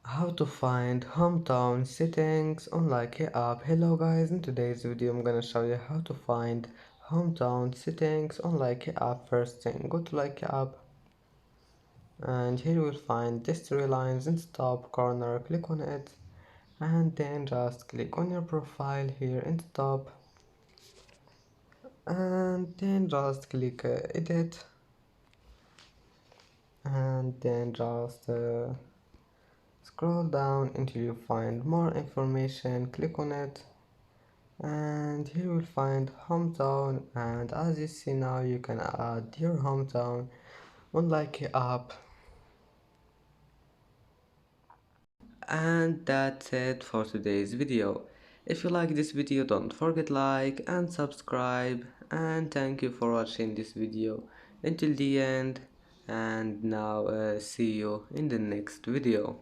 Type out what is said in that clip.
How to find hometown settings on Likee app. Hello guys, in today's video I'm gonna show you how to find hometown settings on Likee app. First thing, go to Likee app and here you will find these three lines in the top corner. Click on it and then just click on your profile here in the top and then just click edit and then just scroll down until you find more information. Click on it and here you will find hometown, and as you see now you can add your hometown on Likee app. And that's it for today's video. If you like this video, don't forget like and subscribe, and thank you for watching this video until the end. And now see you in the next video.